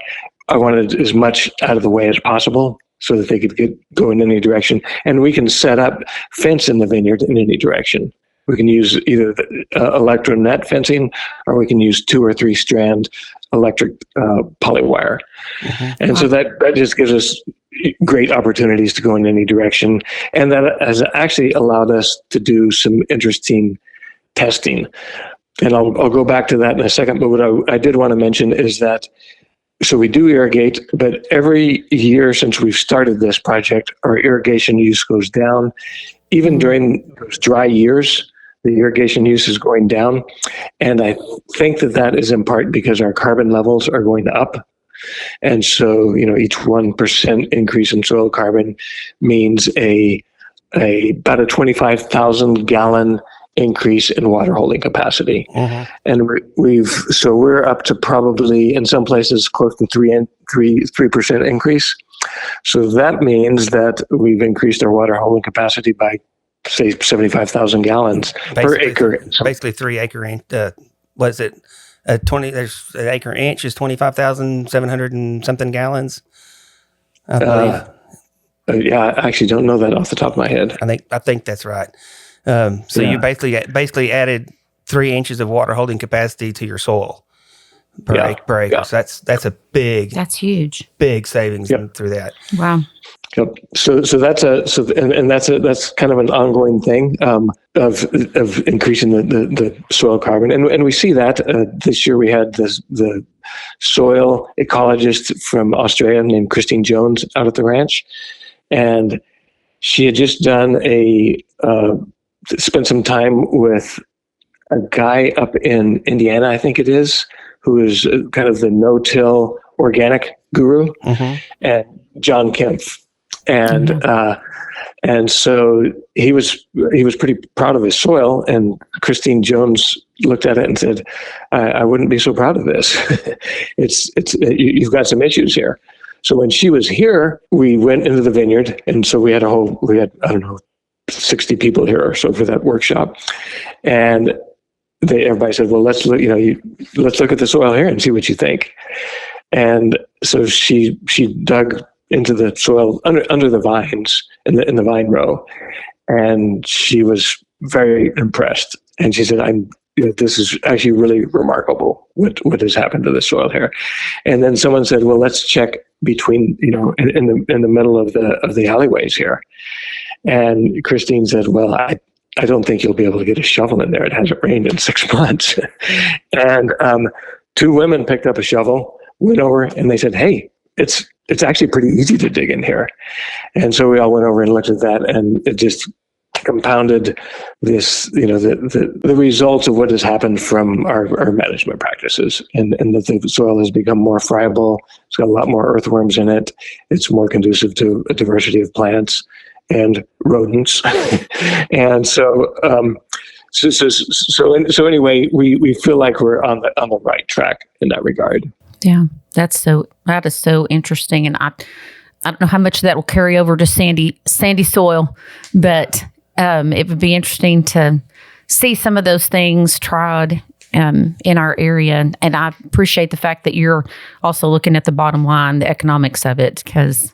I wanted as much out of the way as possible so that they could go in any direction. And we can set up fence in the vineyard in any direction. We can use either the electro net fencing, or we can use 2 or 3 strand electric polywire. And so that just gives us great opportunities to go in any direction. And that has actually allowed us to do some interesting testing. And I'll go back to that in a second. But what I did want to mention is that, so we do irrigate, but every year since we've started this project, our irrigation use goes down. Even during those dry years, the irrigation use is going down. And I think that is in part because our carbon levels are going up. And so, each 1% increase in soil carbon means about a 25,000 gallon increase in water holding capacity. And we're up to probably in some places close to 3% increase. So that means that we've increased our water holding capacity by, say, 75,000 gallons per acre. Basically 3 acre inch. What is it? 20. There's an acre inch is 25,700 and something gallons. I believe. Yeah, I actually don't know that off the top of my head. I think that's right. So you basically added 3 inches of water holding capacity to your soil per acre. Yeah. So that's huge. Big savings through that. Wow. Yep. So that's kind of an ongoing thing of increasing the soil carbon, and we see that this year we had the soil ecologist from Australia named Christine Jones out at the ranch, and she had just done spent some time with a guy up in Indiana, I think it is, who is kind of the no-till organic guru, and John Kempf. And so he was pretty proud of his soil, and Christine Jones looked at it and said, I wouldn't be so proud of this. You've got some issues here. So when she was here, we went into the vineyard, and so we had I don't know, 60 people here or so for that workshop. And everybody said, well, let's look at the soil here and see what you think. And so she dug into the soil under the vines in the vine row, and she was very impressed. And she said, this is actually really remarkable what has happened to the soil here. And then someone said, well, let's check between, in the middle of the alleyways here. And Christine said, well, I don't think you'll be able to get a shovel in there. It hasn't rained in 6 months. And 2 women picked up a shovel, went over, and they said, hey, it's actually pretty easy to dig in here. And so we all went over and looked at that, and it just compounded this, the results of what has happened from our management practices, and that the soil has become more friable. It's got a lot more earthworms in it. It's more conducive to a diversity of plants and rodents. And so anyway, we feel like we're on the right track in that regard. Yeah, that is so interesting, and I don't know how much that will carry over to sandy soil, but it would be interesting to see some of those things tried in our area. And I appreciate the fact that you're also looking at the bottom line, the economics of it, because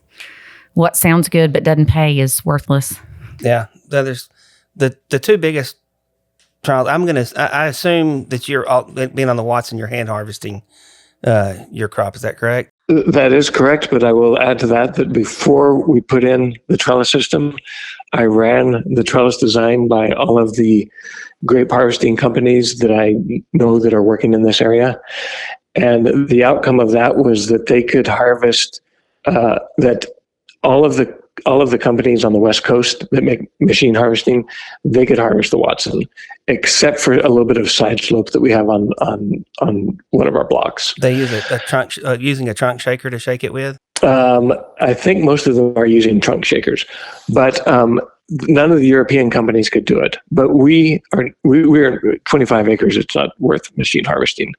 what sounds good but doesn't pay is worthless. Yeah, there's the 2 biggest trials. I assume that you're all being on the Watson, you're hand harvesting your crop. Is that correct? That is correct, but I will add to that before we put in the trellis system, I ran the trellis design by all of the grape harvesting companies that I know that are working in this area. And the outcome of that was that they could harvest that all of the companies on the West Coast that make machine harvesting, they could harvest the Watson, except for a little bit of side slope that we have on one of our blocks. They use a trunk using a trunk shaker to shake it with. I think most of them are using trunk shakers, but none of the European companies could do it. But we're 25 acres. It's not worth machine harvesting,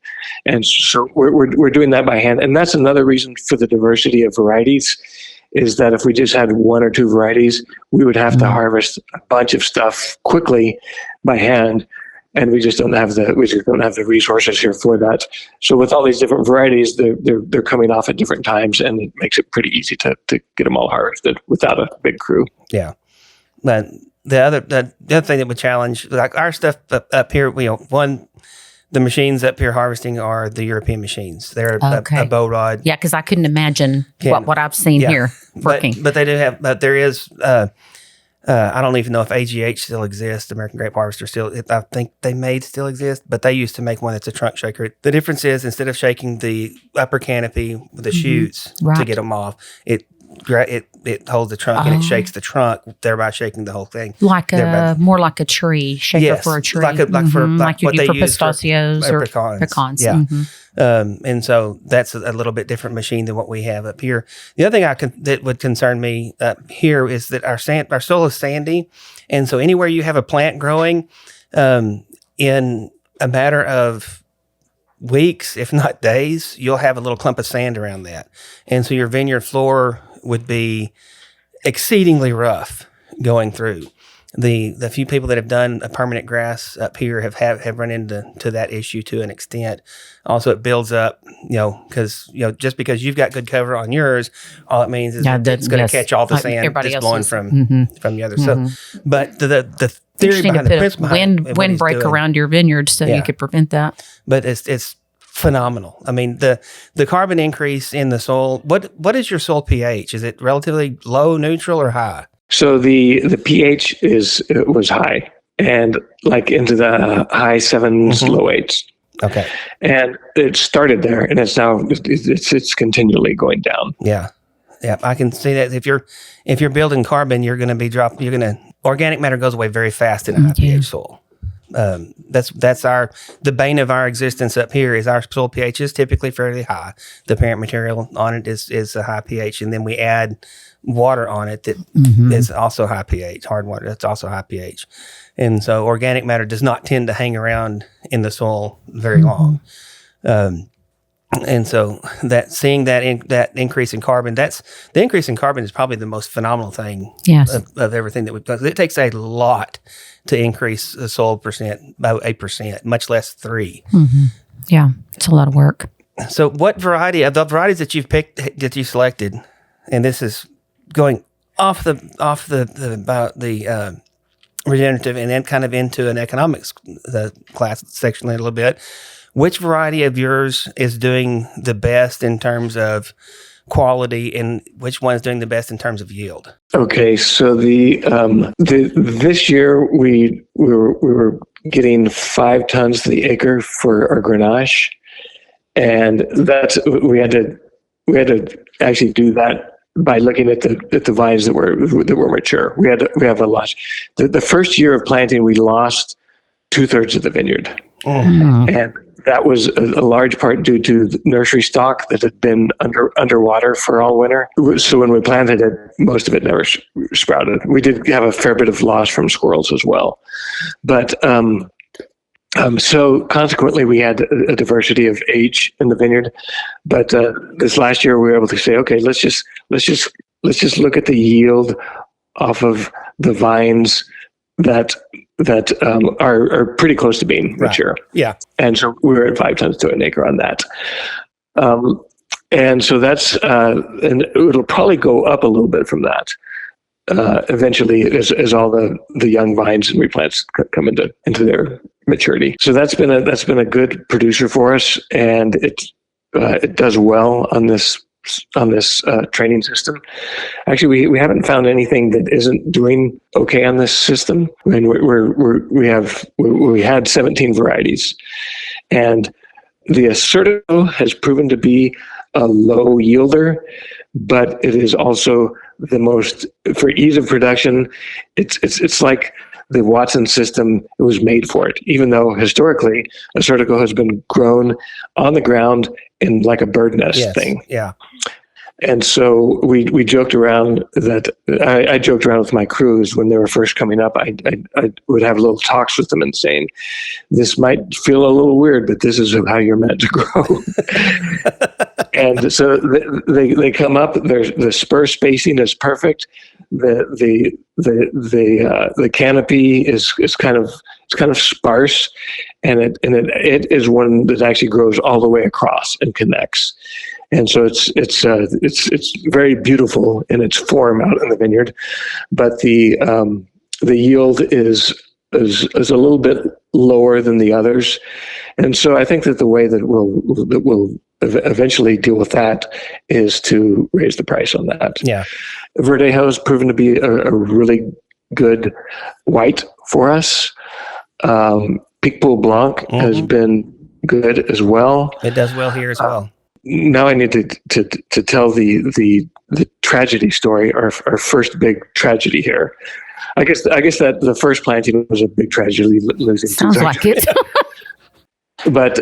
and so we're doing that by hand. And that's another reason for the diversity of varieties, is that if we just had one or two varieties, we would have to harvest a bunch of stuff quickly by hand. And we just don't have the resources here for that. So with all these different varieties, they're coming off at different times, and it makes it pretty easy to get them all harvested without a big crew. Yeah, but the other thing that would challenge, like our stuff up here, the machines up here harvesting are the European machines. They're a bow rod. Yeah, because I couldn't imagine what I've seen here working. But they do have. But there is. I don't even know if AGH still exists. American Grape Harvester still. I think they may still exist, but they used to make one that's a trunk shaker. The difference is, instead of shaking the upper canopy with the shoots to get them off, it holds the trunk and it shakes the trunk, thereby shaking the whole thing. More like a tree shaker for a tree, like you what do they for use pistachios or pecans. Yeah, and so that's a little bit different machine than what we have up here. The other thing that would concern me up here is that our soil is sandy, and so anywhere you have a plant growing, in a matter of weeks, if not days, you'll have a little clump of sand around that, and so your vineyard floor would be exceedingly rough going through. The few people that have done a permanent grass up here have run into that issue to an extent. Also, it builds up, because just because you've got good cover on yours, all it means is that it's going to catch all the sand that's blowing from the other. So, but the theory behind the principle windbreak around your vineyard so you could prevent that. But it's phenomenal. I mean, the carbon increase in the soil. What is your soil pH? Is it relatively low, neutral, or high? So the pH was high, and like into the high 7s, low 8s. Okay. And it started there, and it's now it's continually going down. Yeah. Yeah, I can see that if you're building carbon, you're going to be organic matter goes away very fast in a high pH soil. That's the bane of our existence up here is our soil pH is typically fairly high. The parent material on it is a high pH, and then we add water on it that is also high pH, hard water that's also high pH. And so organic matter does not tend to hang around in the soil very long. And so seeing that increase in carbon, the increase in carbon is probably the most phenomenal thing of everything that we've done. It takes a lot to increase the soil percent by 8%, much less 3%. Yeah, it's a lot of work. So what variety of the varieties that you've picked, that you selected, and this is going off the regenerative and then kind of into an economics class section a little bit, which variety of yours is doing the best in terms of quality, and which one is doing the best in terms of yield? Okay, so this year we were getting 5 tons to the acre for our Grenache, and we had to actually do that by looking at the vines that were mature. We have a loss. The first year of planting, we lost 2/3 of the vineyard, and that was a large part due to the nursery stock that had been underwater for all winter. So when we planted it, most of it never sprouted. We did have a fair bit of loss from squirrels as well, but so consequently, we had a diversity of age in the vineyard. But this last year, we were able to say, okay, let's just look at the yield off of the vines that are pretty close to being mature. Yeah. And so we were at 5 tons to an acre on that. And so that's and it'll probably go up a little bit from that. Eventually, as all the young vines and replants come into their maturity. So that's been a good producer for us, and it does well on this training system. Actually, we haven't found anything that isn't doing okay on this system. I mean, we had 17 varieties, and The Assertico has proven to be a low yielder, but it is also the most, for ease of production, it's like the Watson system was made for it, even though historically Assertico has been grown on the ground in like a bird nest thing. Yeah. And so we joked around that I joked around with my crews when they were first coming up. I would have little talks with them and saying, this might feel a little weird, but this is how you're meant to grow. And so they come up. The spur spacing is perfect. The canopy is kind of sparse, and it is one that actually grows all the way across and connects. And so it's very beautiful in its form out in the vineyard, but the yield is a little bit lower than the others. And so I think that the way that we'll eventually deal with that is to raise the price on that. Yeah. Verdejo has proven to be a really good white for us. Picpoul Blanc has been good as well. It does well here as well. Now I need to tell the tragedy story, our first big tragedy here. I guess that the first planting was a big tragedy, losing. Sounds like it. But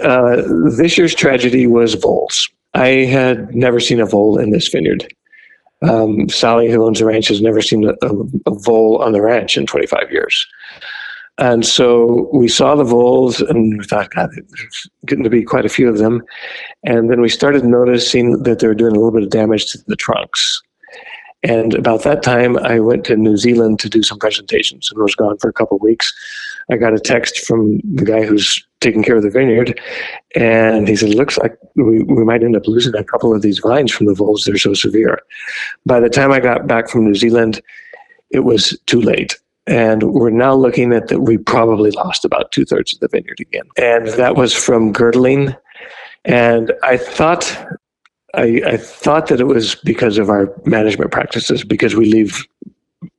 this year's tragedy was voles. I had never seen a vole in this vineyard. Sally, who owns the ranch, has never seen a vole on the ranch in 25 years. And so we saw the voles and we thought, God, there's getting to be quite a few of them. And then we started noticing that they were doing a little bit of damage to the trunks. And about that time, I went to New Zealand to do some presentations and was gone for a couple of weeks. I got a text from the guy who's taking care of the vineyard, and he said, it looks like we might end up losing a couple of these vines from the voles. They're so severe. By the time I got back from New Zealand, it was too late. And we're now looking at that we probably lost about 2/3 of the vineyard again. And that was from girdling. And I thought that it was because of our management practices, because we leave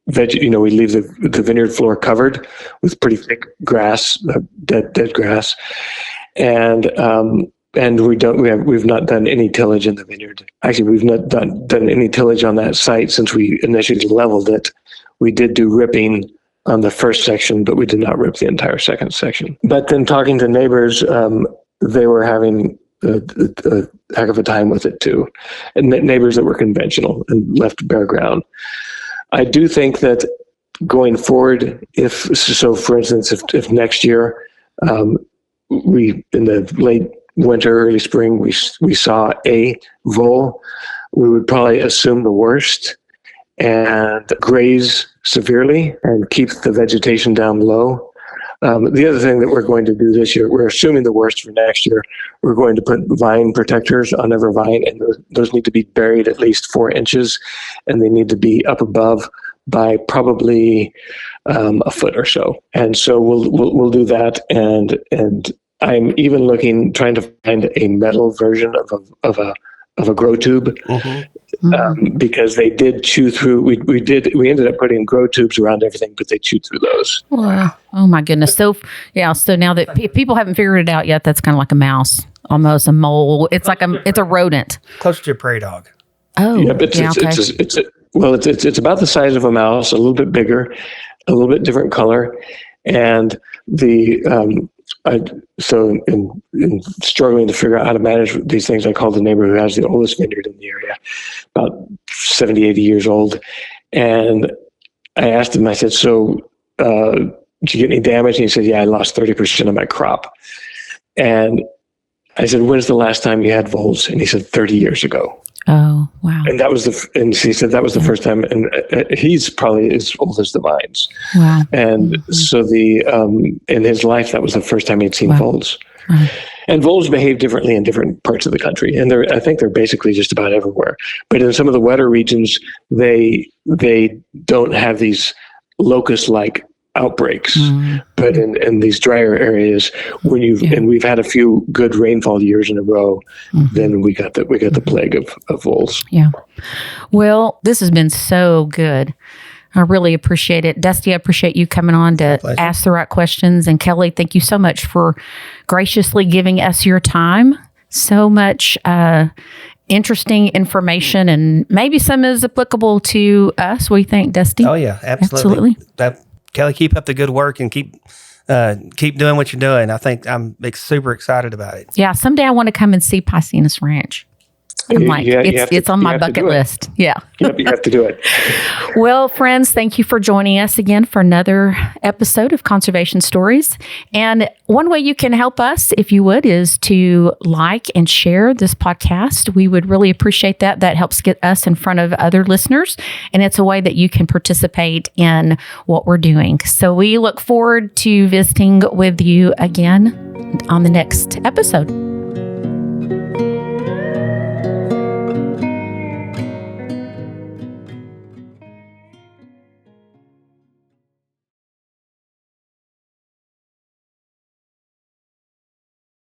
the vineyard floor covered with pretty thick grass, dead grass. And we've not done any tillage in the vineyard. Actually, we've not done any tillage on that site since we initially leveled it. We did do ripping on the first section, but we did not rip the entire second section. But then talking to neighbors, they were having a heck of a time with it too. And neighbors that were conventional and left bare ground. I do think that going forward, for instance, if next year, we in the late winter, early spring, we saw a vole, we would probably assume the worst and graze severely and keep the vegetation down low. The other thing that we're going to do this year, we're assuming the worst for next year, we're going to put vine protectors on every vine, and those need to be buried at least 4 inches, and they need to be up above by probably a foot or so. And so we'll do that. And I'm even trying to find a metal version of a grow tube. Because they did chew through. We ended up putting grow tubes around everything, but they chewed through those. Wow! Oh my goodness! So now that people haven't figured it out yet, that's kind of like a mouse, almost a mole. It's like it's a rodent, closer to a prairie dog. Oh, yeah, but it's about the size of a mouse, a little bit bigger, a little bit different color, and so in struggling to figure out how to manage these things, I called the neighbor who has the oldest vineyard in the area, about 70, 80 years old. And I asked him, I said, so did you get any damage? And he said, yeah, I lost 30% of my crop. And I said, when's the last time you had voles? And he said, 30 years ago. Oh, wow. And he said that was the first time, and he's probably as old as the vines. Wow. And so in his life, that was the first time he'd seen voles. Wow. And voles behave differently in different parts of the country. And I think they're basically just about everywhere. But in some of the wetter regions, they don't have these locust-like outbreaks. But in these drier areas, and we've had a few good rainfall years in a row, then we got the plague of voles. Yeah. Well, this has been so good. I really appreciate it. Dusty, I appreciate you coming on to ask the right questions. And Kelly, thank you so much for graciously giving us your time. So much interesting information, and maybe some is applicable to us. What do you think, Dusty? Oh, yeah, absolutely. Kelly, keep up the good work and keep doing what you're doing. I think I'm super excited about it. Yeah, someday I want to come and see Paicines Ranch. It's on my bucket list. Yeah. Yep, you have to do it. Well, friends, thank you for joining us again for another episode of Conservation Stories. And one way you can help us, if you would, is to like and share this podcast. We would really appreciate that. That helps get us in front of other listeners. And it's a way that you can participate in what we're doing. So we look forward to visiting with you again on the next episode.